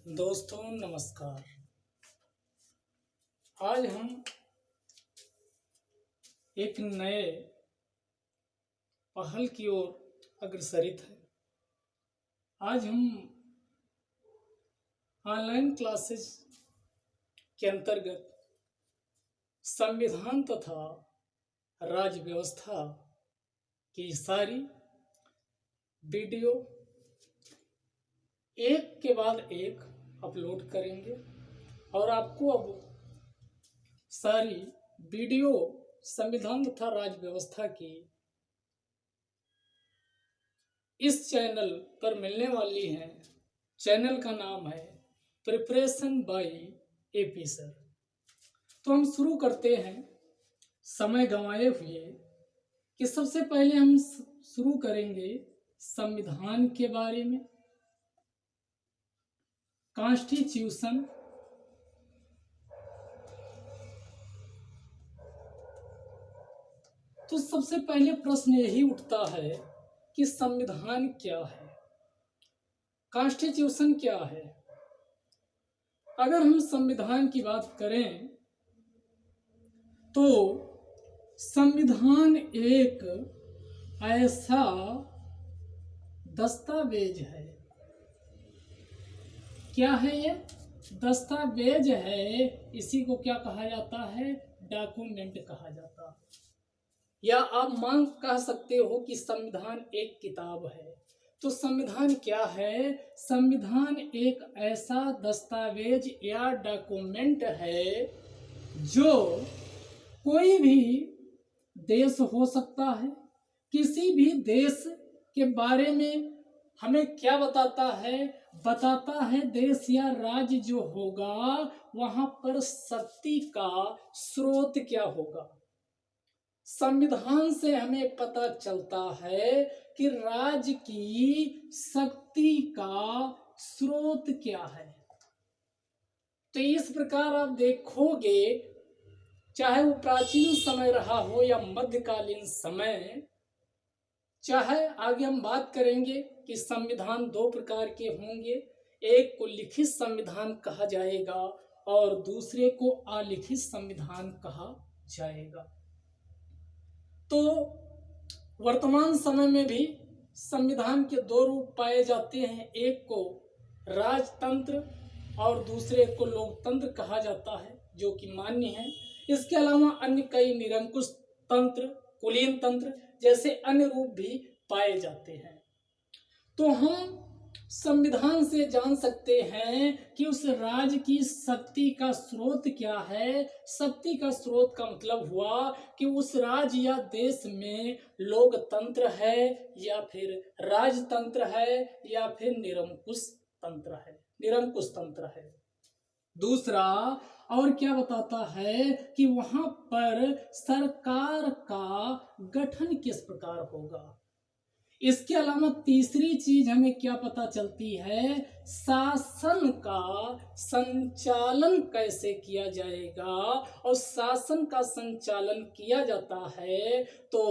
दोस्तों नमस्कार। आज हम एक नए पहल की ओर अग्रसरित हैं। आज हम ऑनलाइन क्लासेस के अंतर्गत संविधान तथा राज्य व्यवस्था की सारी वीडियो एक के बाद एक अपलोड करेंगे और आपको अब सारी वीडियो संविधान तथा राज्य व्यवस्था की इस चैनल पर मिलने वाली हैं। चैनल का नाम है प्रिपरेशन बाय एपी सर। तो हम शुरू करते हैं समय गंवाए हुए कि सबसे पहले हम शुरू करेंगे संविधान के बारे में। कॉन्स्टिट्यूशन तो सबसे पहले प्रश्न यही उठता है कि संविधान क्या है, कॉन्स्टिट्यूशन क्या है। अगर हम संविधान की बात करें तो संविधान एक ऐसा दस्तावेज है। क्या है ये? दस्तावेज है। इसी को क्या कहा जाता है? डॉक्यूमेंट कहा जाता है। या आप मान कह सकते हो कि संविधान एक किताब है। तो संविधान क्या है? संविधान एक ऐसा दस्तावेज या डॉक्यूमेंट है जो कोई भी देश हो सकता है। किसी भी देश के बारे में हमें क्या बताता है? बताता है देश या राज्य जो होगा वहां पर शक्ति का स्रोत क्या होगा। संविधान से हमें पता चलता है कि राज्य की शक्ति का स्रोत क्या है। तो इस प्रकार आप देखोगे, चाहे वो प्राचीन समय रहा हो या मध्यकालीन समय, चाहे आगे हम बात करेंगे कि संविधान दो प्रकार के होंगे। एक को लिखित संविधान कहा जाएगा और दूसरे को अलिखित संविधान कहा जाएगा। तो वर्तमान समय में भी संविधान के दो रूप पाए जाते हैं। एक को राजतंत्र और दूसरे को लोकतंत्र कहा जाता है, जो कि मान्य है। इसके अलावा अन्य कई निरंकुश तंत्र, कुलीन तंत्र जैसे अन्य रूप भी पाए जाते हैं। तो हम संविधान से जान सकते हैं कि उस राज्य की शक्ति का स्रोत क्या है। शक्ति का स्रोत का मतलब हुआ कि उस राज्य या देश में लोकतंत्र है या फिर राजतंत्र है या फिर निरंकुश तंत्र है। दूसरा और क्या बताता है कि वहां पर सरकार का गठन किस प्रकार होगा। इसके अलावा तीसरी चीज हमें क्या पता चलती है? शासन का संचालन कैसे किया जाएगा। और शासन का संचालन किया जाता है तो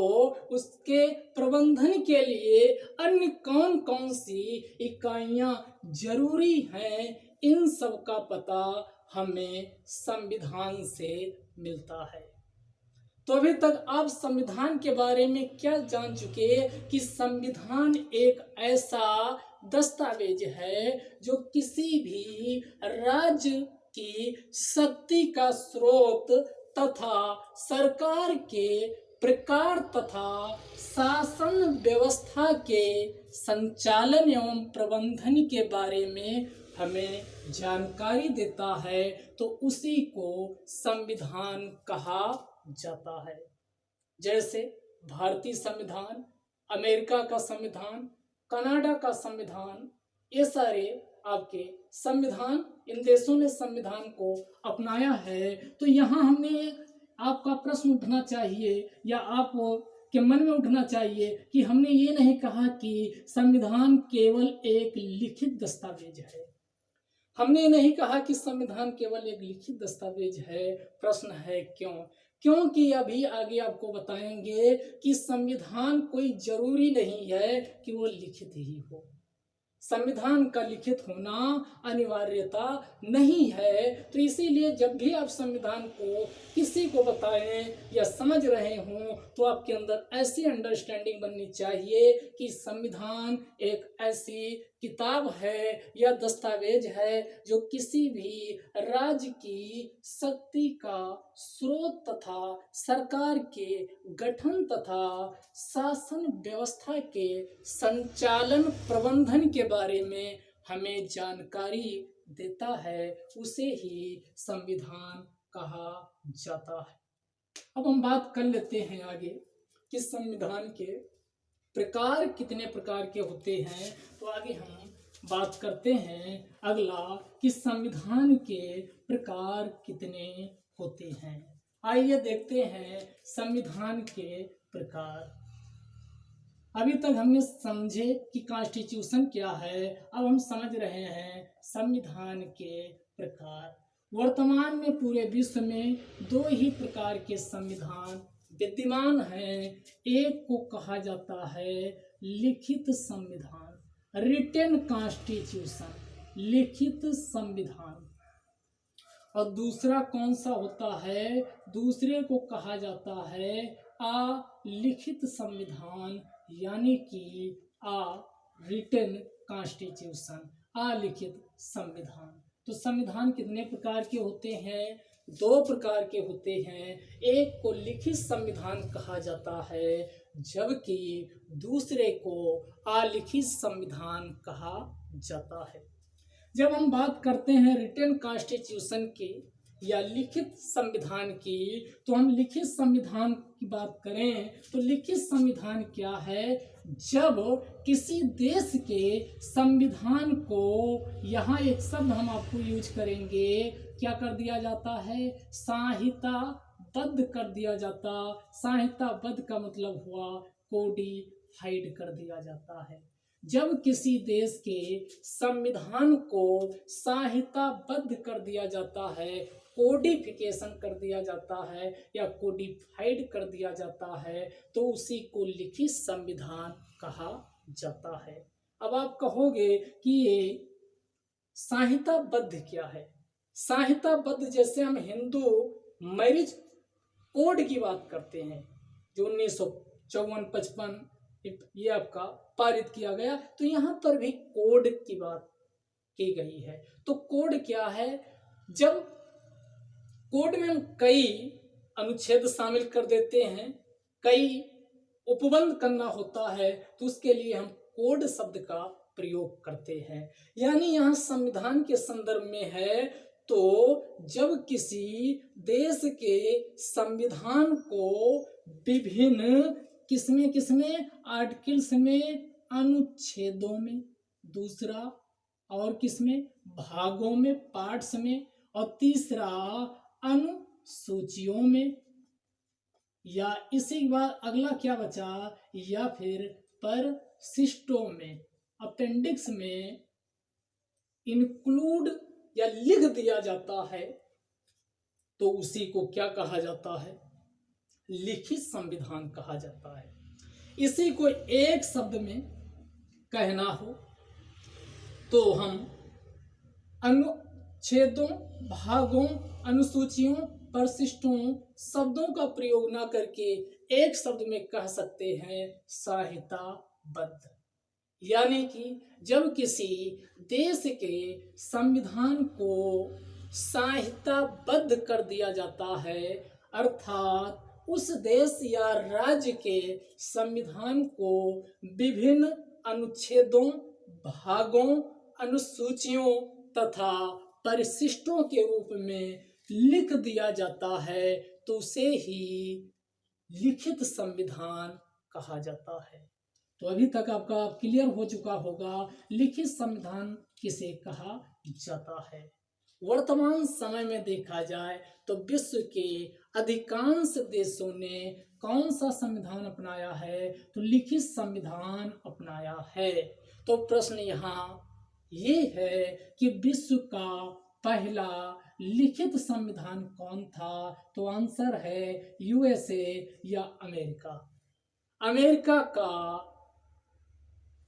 उसके प्रबंधन के लिए अन्य कौन कौन सी इकाइयां जरूरी हैं, इन सब का पता हमें संविधान से मिलता है। तो अभी तक आप संविधान के बारे में क्या जान चुके कि संविधान एक ऐसा दस्तावेज है जो किसी भी राज्य की शक्ति का स्रोत तथा सरकार के प्रकार तथा शासन व्यवस्था के संचालन एवं प्रबंधन के बारे में हमें जानकारी देता है। तो उसी को संविधान कहा जाता है। जैसे भारतीय संविधान, अमेरिका का संविधान, कनाडा का संविधान, ये सारे आपके संविधान, इन देशों ने संविधान को अपनाया है। तो यहाँ हमने आपका प्रश्न उठना चाहिए या आप के मन में उठना चाहिए कि हमने ये नहीं कहा कि संविधान केवल एक लिखित दस्तावेज है। हमने नहीं कहा कि संविधान केवल एक लिखित दस्तावेज है। प्रश्न है क्यों? क्योंकि अभी आगे आपको बताएंगे कि संविधान कोई जरूरी नहीं है कि वो लिखित ही हो। संविधान का लिखित होना अनिवार्यता नहीं है। तो इसीलिए जब भी आप संविधान को किसी को बताएं या समझ रहे हों तो आपके अंदर ऐसी अंडरस्टैंडिंग बननी चाहिए कि संविधान एक ऐसी किताब है या दस्तावेज है जो किसी भी राज्य की शक्ति का स्रोत तथा सरकार के गठन तथा शासन व्यवस्था के संचालन प्रबंधन के बारे में हमें जानकारी देता है, उसे ही संविधान कहा जाता है। अब हम बात कर लेते हैं आगे कि संविधान के प्रकार कितने प्रकार के होते हैं। तो आगे हम बात करते हैं अगला कि संविधान के प्रकार कितने होते हैं। आइए देखते हैं संविधान के प्रकार। अभी तक हमने समझे कि कॉन्स्टिट्यूशन क्या है, अब हम समझ रहे हैं संविधान के प्रकार। वर्तमान में पूरे विश्व में दो ही प्रकार के संविधान विद्यमान हैं। एक को कहा जाता है लिखित संविधान, रिटन कॉन्स्टिट्यूशन, लिखित संविधान, और दूसरा कौन सा होता है, दूसरे को कहा जाता है अलिखित संविधान, यानी कि रिटन कॉन्स्टिट्यूशन, अलिखित संविधान। तो संविधान कितने प्रकार के होते हैं? दो प्रकार के होते हैं। एक को लिखित संविधान कहा जाता है जबकि दूसरे को अलिखित संविधान कहा जाता है। जब हम बात करते हैं रिटन कॉन्स्टिट्यूशन की या लिखित संविधान की, तो हम लिखित संविधान की बात करें तो लिखित संविधान क्या है? जब किसी देश के संविधान को, यहाँ एक शब्द हम आपको यूज करेंगे, क्या कर दिया जाता है? संहिताबद्ध कर दिया जाता। संहिताबद्ध का मतलब हुआ कोडिफाइड कर दिया जाता है। जब किसी देश के संविधान को संहिताबद्ध कर दिया जाता है, कोडिफिकेशन कर दिया जाता है या कोडिफाइड कर दिया जाता है, तो उसी को लिखित संविधान कहा जाता है। अब आप कहोगे कि ये संहिताबद्ध क्या है? संहिताबद्ध जैसे हम हिंदू मैरिज कोड की बात करते हैं जो 1954-55 ये आपका पारित किया गया, तो यहाँ पर भी कोड की बात की गई है। तो कोड क्या है? जब कोड में हम कई अनुच्छेद शामिल कर देते हैं, कई उपबंध करना होता है, तो उसके लिए हम कोड शब्द का प्रयोग करते हैं। यानी यहाँ संविधान के संदर्भ में है, तो जब किसी देश के संविधान को विभिन्न किसमें आर्टिकल्स में, अनुच्छेदों में, दूसरा और किसमें, भागों में, पार्ट्स में, और तीसरा अनुसूचियों में, या इसी के बाद अगला क्या बचा, या फिर परिशिष्टों में, अपेंडिक्स में इंक्लूड या लिख दिया जाता है, तो उसी को क्या कहा जाता है? लिखित संविधान कहा जाता है। इसी को एक शब्द में कहना हो तो हम अनुच्छेदों, भागों, अनुसूचियों, परिशिष्टों शब्दों का प्रयोग ना करके एक शब्द में कह सकते हैं संहिताबद्ध। यानी कि जब किसी देश के संविधान को संहिताबद्ध कर दिया जाता है, अर्थात उस देश या राज्य के संविधान को विभिन्न अनुच्छेदों, भागों, अनुसूचियों तथा परिशिष्टों के रूप में लिख दिया जाता है, तो उसे ही लिखित संविधान कहा जाता है। तो अभी तक आपका क्लियर हो चुका होगा लिखित संविधान किसे कहा जाता है। वर्तमान समय में देखा जाए तो विश्व के अधिकांश देशों ने कौन सा संविधान अपनाया है? तो लिखित संविधान अपनाया है। तो प्रश्न यहाँ ये है कि विश्व का पहला लिखित संविधान कौन था? तो आंसर है यूएसए या अमेरिका।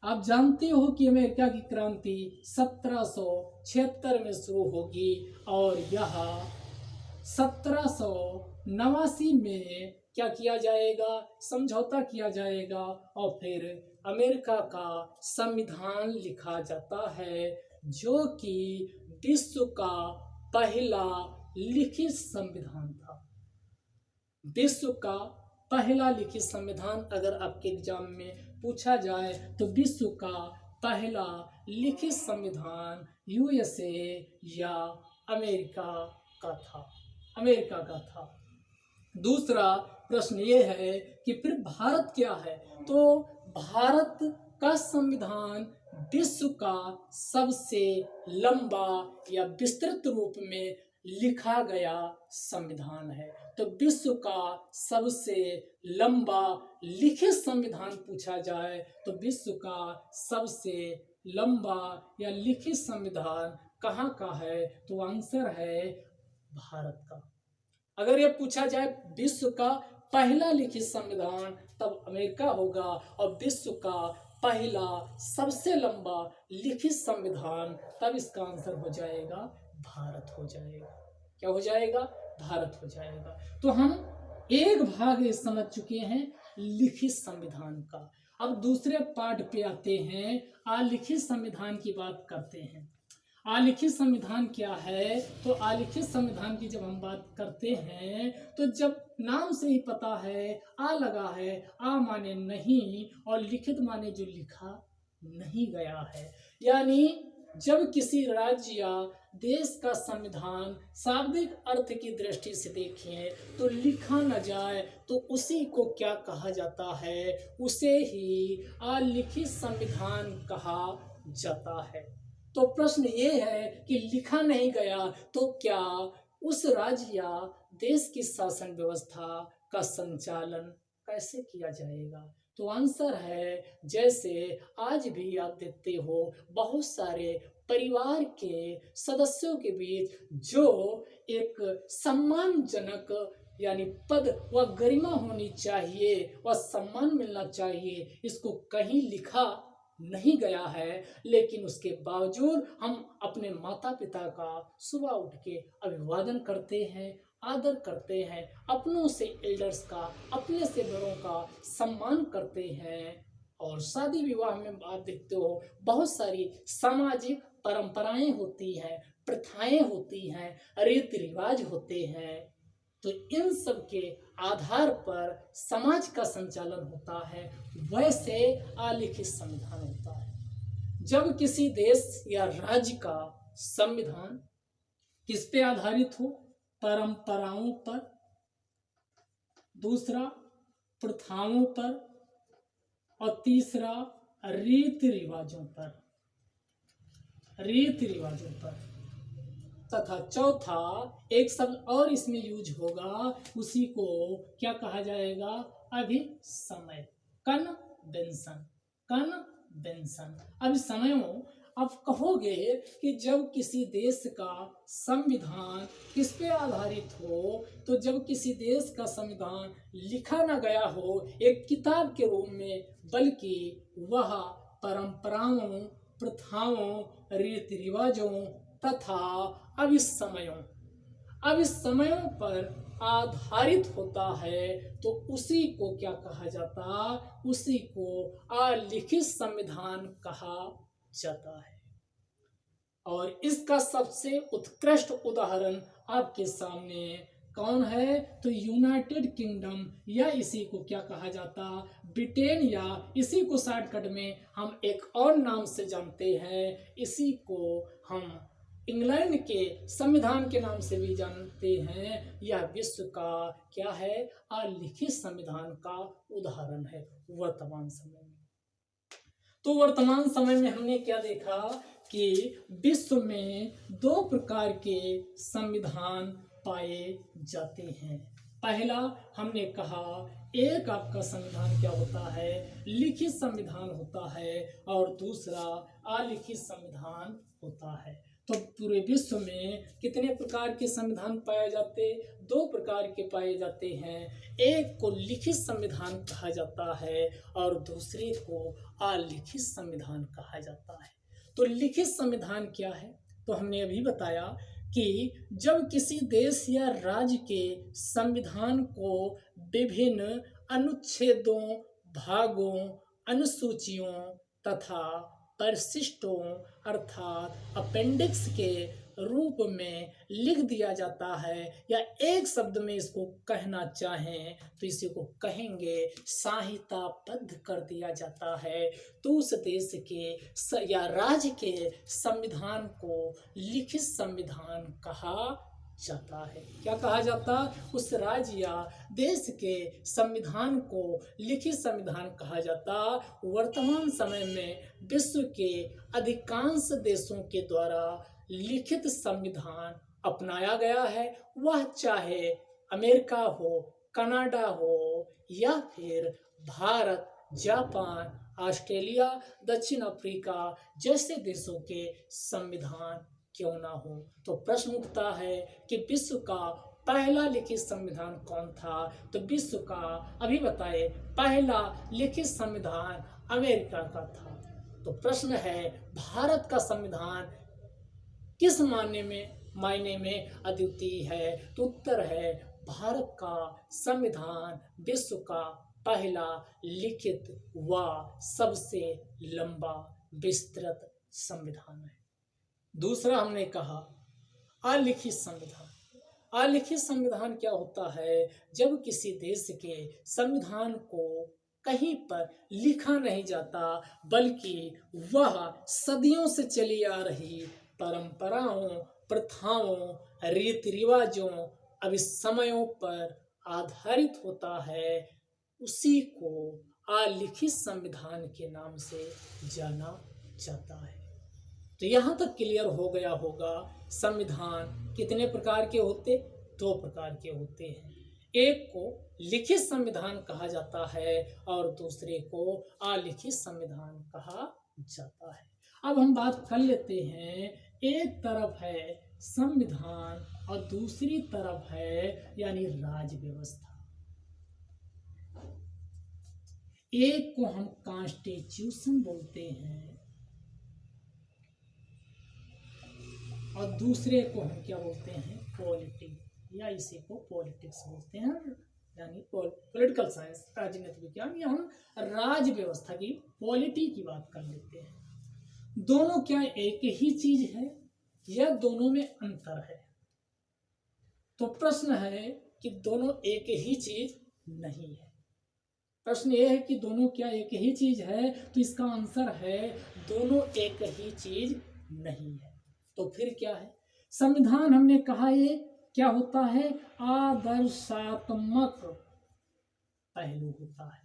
आप जानते हो कि अमेरिका की क्रांति 1776 में शुरू होगी और यह 1789 में क्या किया जाएगा, समझौता किया जाएगा और फिर अमेरिका का संविधान लिखा जाता है, जो कि विश्व का पहला लिखित संविधान था। विश्व का पहला लिखित संविधान अगर आपके एग्जाम में पूछा जाए तो विश्व का पहला लिखित संविधान यूएसए या अमेरिका का था, अमेरिका का था। दूसरा प्रश्न ये है कि फिर भारत क्या है, तो भारत का संविधान विश्व का सबसे लंबा या विस्तृत रूप में लिखा गया संविधान है। तो विश्व का सबसे लंबा लिखित संविधान पूछा जाए तो विश्व का सबसे लंबा या लिखित संविधान कहाँ का है, तो आंसर है भारत का। अगर ये पूछा जाए विश्व का पहला लिखित संविधान तब अमेरिका होगा, और विश्व का पहला सबसे लंबा लिखित संविधान तब इसका आंसर हो जाएगा भारत हो जाएगा। क्या हो जाएगा, भारत हो जाएगा। तो हम एक भाग ये समझ चुके हैं लिखित संविधान का। अब दूसरे पार्ट पे आते हैं, अलिखित संविधान की बात करते हैं। अलिखित संविधान क्या है, तो अलिखित संविधान की जब हम बात करते हैं तो जब नाम से ही पता है, आ लगा है, आ माने नहीं और लिखित माने जो लिखा नहीं गया है, यानी जब किसी राज्य या देश का संविधान शाब्दिक अर्थ की दृष्टि से देखें तो लिखा न जाए तो उसी को क्या कहा जाता है, उसे ही अलिखित संविधान कहा जाता है। तो प्रश्न ये है कि लिखा नहीं गया तो क्या उस राज्य या देश की शासन व्यवस्था का संचालन कैसे किया जाएगा, तो आंसर है जैसे आज भी आप देखते हो बहुत सारे परिवार के सदस्यों के बीच जो एक सम्मानजनक यानी पद व गरिमा होनी चाहिए व सम्मान मिलना चाहिए, इसको कहीं लिखा नहीं गया है, लेकिन उसके बावजूद हम अपने माता पिता का सुबह उठ के अभिवादन करते हैं, आदर करते हैं, अपनों से एल्डर्स का, अपने से बड़ों का सम्मान करते हैं। और शादी विवाह में आप देखते हो बहुत सारी सामाजिक परंपराएं होती हैं, प्रथाएं होती हैं, रीति रिवाज होते हैं। तो इन सब के आधार पर समाज का संचालन होता है, वैसे अलिखित संविधान होता है। जब किसी देश या राज्य का संविधान किस पे आधारित हो, परंपराओं पर, दूसरा प्रथाओं पर और तीसरा रीति रिवाजों पर, रीति रिवाजों पर, तथा चौथा एक शब्द और इसमें यूज होगा, उसी को क्या कहा जाएगा, अभिसमय, कन्वेंशन, कन्वेंशन, अभिसमयों। आप कहोगे कि जब किसी देश का संविधान किस पे आधारित हो, तो जब किसी देश का संविधान लिखा ना गया हो एक किताब के रूप में, बल्कि वह परंपराओं, प्रथाओं, रीति रिवाजों तथा अभिसमयों पर आधारित होता है, तो उसी को क्या कहा जाता, उसी को अलिखित संविधान कहा जाता है। और इसका सबसे उत्कृष्ट उदाहरण आपके सामने कौन है, तो यूनाइटेड किंगडम, या इसी को क्या कहा जाता, ब्रिटेन, या इसी को शॉर्टकट में हम एक और नाम से जानते हैं, इसी को हम इंग्लैंड के संविधान के नाम से भी जानते हैं। यह विश्व का क्या है, अलिखित संविधान का उदाहरण है वर्तमान समय में। तो वर्तमान समय में हमने क्या देखा कि विश्व में दो प्रकार के संविधान पाए जाते हैं। पहला हमने कहा एक आपका संविधान क्या होता है, लिखित संविधान होता है, और दूसरा अलिखित संविधान होता है। तो पूरे विश्व में कितने प्रकार के संविधान पाए जाते? 2 प्रकार के पाए जाते हैं। एक को लिखित संविधान कहा जाता है और दूसरे को अलिखित संविधान कहा जाता है। तो लिखित संविधान क्या है? तो हमने अभी बताया कि जब किसी देश या राज्य के संविधान को विभिन्न अनुच्छेदों, भागों, अनुसूचियों तथा परिशिष्टों अर्थात अपेंडिक्स के रूप में लिख दिया जाता है, या एक शब्द में इसको कहना चाहें तो इसी को कहेंगे संहिताबद्ध कर दिया जाता है, तो उस देश के या राज्य के संविधान को लिखित संविधान कहा जाता है। क्या कहा जाता? उस राज्य या देश के संविधान को लिखित संविधान कहा जाता। वर्तमान समय में विश्व के अधिकांश देशों के द्वारा लिखित संविधान अपनाया गया है, वह चाहे अमेरिका हो, कनाडा हो या फिर भारत, जापान, ऑस्ट्रेलिया, दक्षिण अफ्रीका जैसे देशों के संविधान क्यों ना हो। तो प्रश्न उठता है कि विश्व का पहला लिखित संविधान कौन था? तो विश्व का अभी बताए पहला लिखित संविधान अमेरिका का था। तो प्रश्न है भारत का संविधान किस मायने में अद्वितीय है? तो उत्तर है भारत का संविधान विश्व का पहला लिखित व सबसे लंबा विस्तृत संविधान है। दूसरा हमने कहा अलिखित संविधान। अलिखित संविधान क्या होता है? जब किसी देश के संविधान को कहीं पर लिखा नहीं जाता, बल्कि वह सदियों से चली आ रही परंपराओं, प्रथाओं, रीति रिवाजों, अभिसमयों पर आधारित होता है, उसी को अलिखित संविधान के नाम से जाना जाता है। तो यहाँ तक क्लियर हो गया होगा संविधान कितने प्रकार के होते? 2 प्रकार के होते हैं। एक को लिखित संविधान कहा जाता है और दूसरे को अलिखित संविधान कहा जाता है। अब हम बात कर लेते हैं, एक तरफ है संविधान और दूसरी तरफ है यानी राज्य व्यवस्था। एक को हम कॉन्स्टिट्यूशन बोलते हैं और दूसरे को हम क्या बोलते हैं? पॉलिटी, या इसी को पॉलिटिक्स बोलते हैं, यानी पॉलिटिकल साइंस, राजनीति विज्ञान, या हम राज्य व्यवस्था की पॉलिटी की बात कर लेते हैं। दोनों क्या एक ही चीज है या दोनों में अंतर है? तो प्रश्न है कि दोनों एक ही चीज नहीं है। प्रश्न ये है कि दोनों क्या एक ही चीज है? तो इसका आंसर है दोनों एक ही चीज नहीं है। तो फिर क्या है? संविधान हमने कहा ये क्या होता है? आदर्शात्मक पहलू होता है।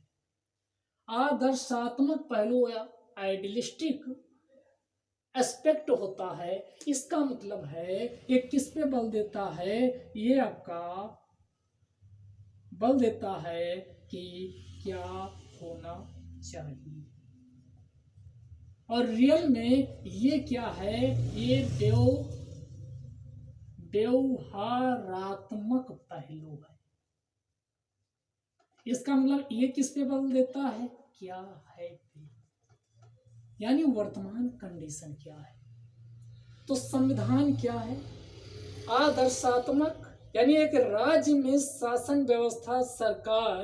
आदर्शात्मक पहलू या आइडियलिस्टिक एस्पेक्ट होता है। इसका मतलब है ये किस पे बल देता है? ये आपका बल देता है कि क्या होना चाहिए, और रियल में ये क्या है? ये व्यवहारात्मक पहलू है। इसका मतलब ये किस पे बल देता है? क्या है, यानी वर्तमान कंडीशन क्या है। तो संविधान क्या है? आदर्शात्मक, यानी एक राज्य में शासन व्यवस्था, सरकार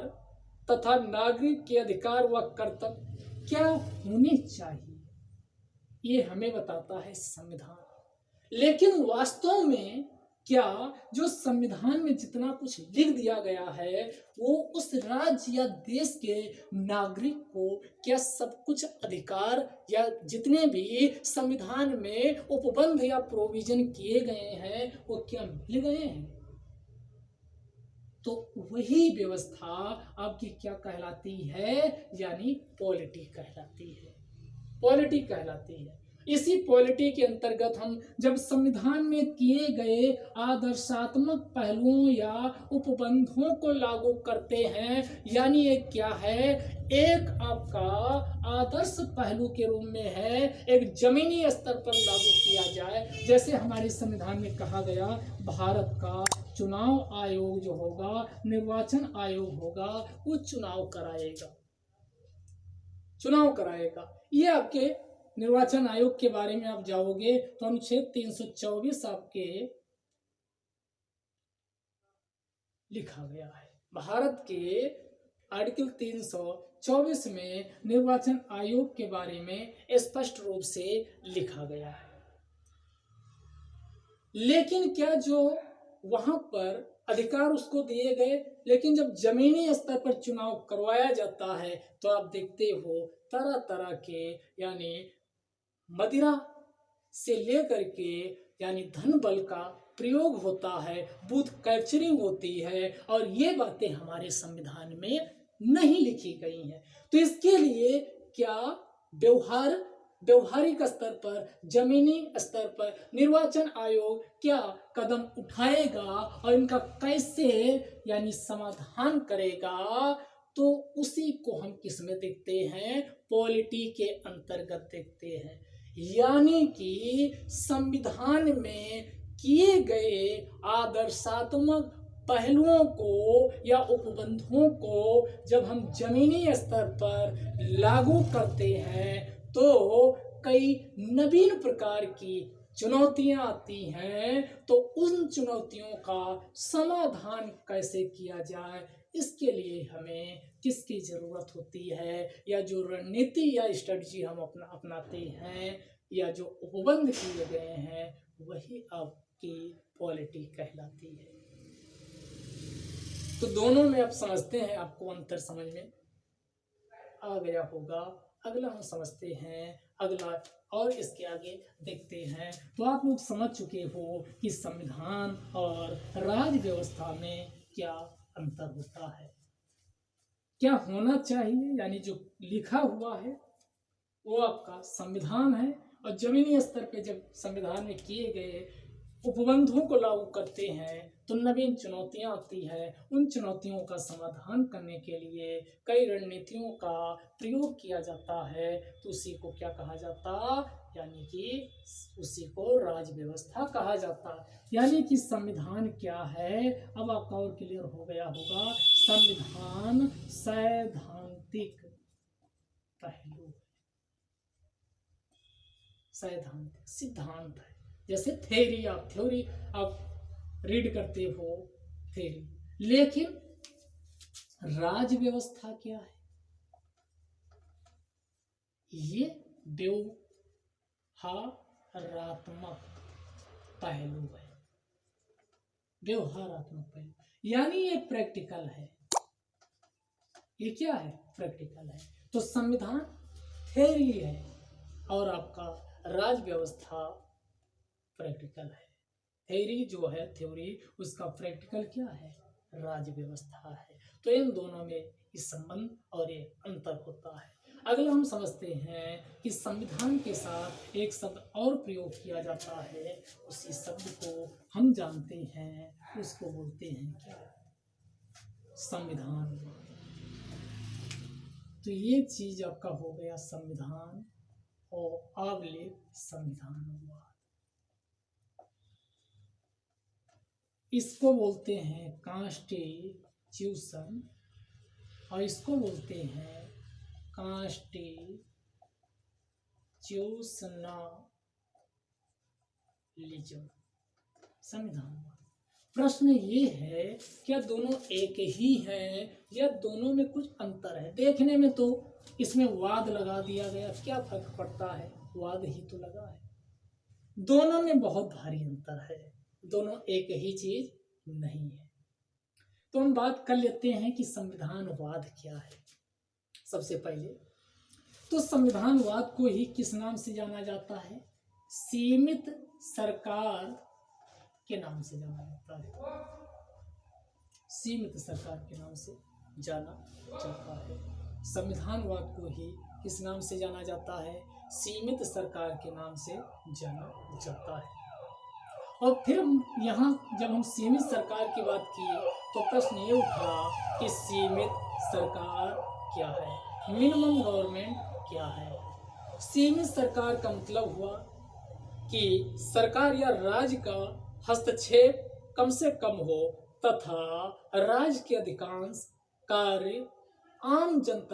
तथा नागरिक के अधिकार व कर्तव्य क्या होने चाहिए, ये हमें बताता है संविधान। लेकिन वास्तव में क्या जो संविधान में जितना कुछ लिख दिया गया है वो उस राज्य या देश के नागरिक को क्या सब कुछ अधिकार या जितने भी संविधान में उपबंध या प्रोविजन किए गए हैं वो क्या मिल गए हैं? तो वही व्यवस्था आपकी क्या कहलाती है? यानी पॉलिटी कहलाती है। पॉलिटी कहलाती है। इसी पॉलिटी के अंतर्गत हम जब संविधान में किए गए आदर्शात्मक पहलुओं या उपबंधों को लागू करते हैं, यानी ये क्या है, एक आपका आदर्श पहलू के रूप में है, एक जमीनी स्तर पर लागू किया जाए। जैसे हमारे संविधान में कहा गया, भारत का चुनाव आयोग जो होगा, निर्वाचन आयोग होगा, वो चुनाव कराएगा। ये आपके निर्वाचन आयोग के बारे में आप जाओगे तो अनुच्छेद 324 आपके लिखा गया है। भारत के आर्टिकल 324 में निर्वाचन आयोग के बारे में स्पष्ट रूप से लिखा गया है। लेकिन क्या जो वहां पर अधिकार उसको दिए गए, लेकिन जब जमीनी स्तर पर चुनाव करवाया जाता है तो आप देखते हो तरह तरह के, यानी मदिरा से लेकर के, यानी धन बल का प्रयोग होता है, बूथ कैप्चरिंग होती है, और ये बातें हमारे संविधान में नहीं लिखी गई हैं। तो इसके लिए क्या व्यवहारिक स्तर पर, जमीनी स्तर पर निर्वाचन आयोग क्या कदम उठाएगा और इनका कैसे यानी समाधान करेगा, तो उसी को हम किस में देखते हैं, पॉलिटी के अंतर्गत देखते हैं। यानी कि संविधान में किए गए आदर्शात्मक पहलुओं को या उपबंधों को जब हम जमीनी स्तर पर लागू करते हैं तो कई नवीन प्रकार की चुनौतियां आती हैं। तो उन चुनौतियों का समाधान कैसे किया जाए, इसके लिए हमें किसकी ज़रूरत होती है, या जो रणनीति या स्ट्रेटजी हम अपनाते हैं, या जो उपबंध किए गए हैं, वही आपकी पॉलिटी कहलाती है। तो दोनों में आप समझते हैं, आपको अंतर समझ में आ गया होगा। अगला हम समझते हैं, अगला और इसके आगे देखते हैं। तो आप लोग समझ चुके हो कि संविधान और राज व्यवस्था में क्या अंतर होता है, क्या होना चाहिए, यानी जो लिखा हुआ है वो आपका संविधान है, और जमीनी स्तर पे जब संविधान में किए गए उपबंधों को लागू करते हैं तो नवीन चुनौतियां आती है। उन चुनौतियों का समाधान करने के लिए कई रणनीतियों का प्रयोग किया जाता है। तो उसी को क्या कहा जाता, यानी कि उसी को राज व्यवस्था कहा जाता। यानी कि संविधान क्या है, अब आपका और क्लियर हो गया होगा। संविधान सैद्धांतिक पहलू, सैद्धांतिक सिद्धांत है। जैसे थ्योरी आप रीड करते हो थ्योरी, लेकिन राज व्यवस्था क्या है, ये व्यवहारात्मक पहलू है। व्यवहारात्मक पहलू यानी ये प्रैक्टिकल है। ये क्या है, प्रैक्टिकल है। तो संविधान थ्योरी है और आपका राज व्यवस्था प्रैक्टिकल है। थ्योरी जो है, थ्योरी उसका प्रैक्टिकल क्या है, राज व्यवस्था है। तो इन दोनों में इस संबंध और ये अंतर होता है। अगला हम समझते हैं कि संविधान के साथ एक शब्द और प्रयोग किया जाता है। उसी शब्द को हम जानते हैं, उसको बोलते हैं क्या, संविधान। तो ये चीज आपका हो गया संविधान, और अब ले संविधानवाद। इसको बोलते हैं कॉन्स्टिट्यूशन, और इसको बोलते हैं कॉन्स्टिट्यूशनलिज्म, संविधानवाद। प्रश्न ये है, क्या दोनों एक ही हैं या दोनों में कुछ अंतर है। देखने में तो इसमें वाद लगा दिया गया, क्या फर्क पड़ता है, वाद ही तो लगा है। दोनों में बहुत भारी अंतर है, दोनों एक ही चीज नहीं है। तो हम बात कर लेते हैं कि संविधानवाद क्या है। सबसे पहले तो संविधानवाद को ही किस नाम से जाना जाता है, सीमित सरकार के नाम से जाना जाता है। सीमित सरकार के नाम से जाना जाता है। संविधानवाद को ही किस नाम से जाना जाता है, सीमित सरकार के नाम से जाना जाता है। और फिर यहाँ जब हम सीमित सरकार की बात की तो प्रश्न ये उठा कि सीमित सरकार क्या है, मिनिमम गवर्नमेंट क्या है। सीमित सरकार का मतलब हुआ कि सरकार या राज्य का हस्तक्षेप कम से कम हो तथा राज्य के अधिकांश कार्य आम जनता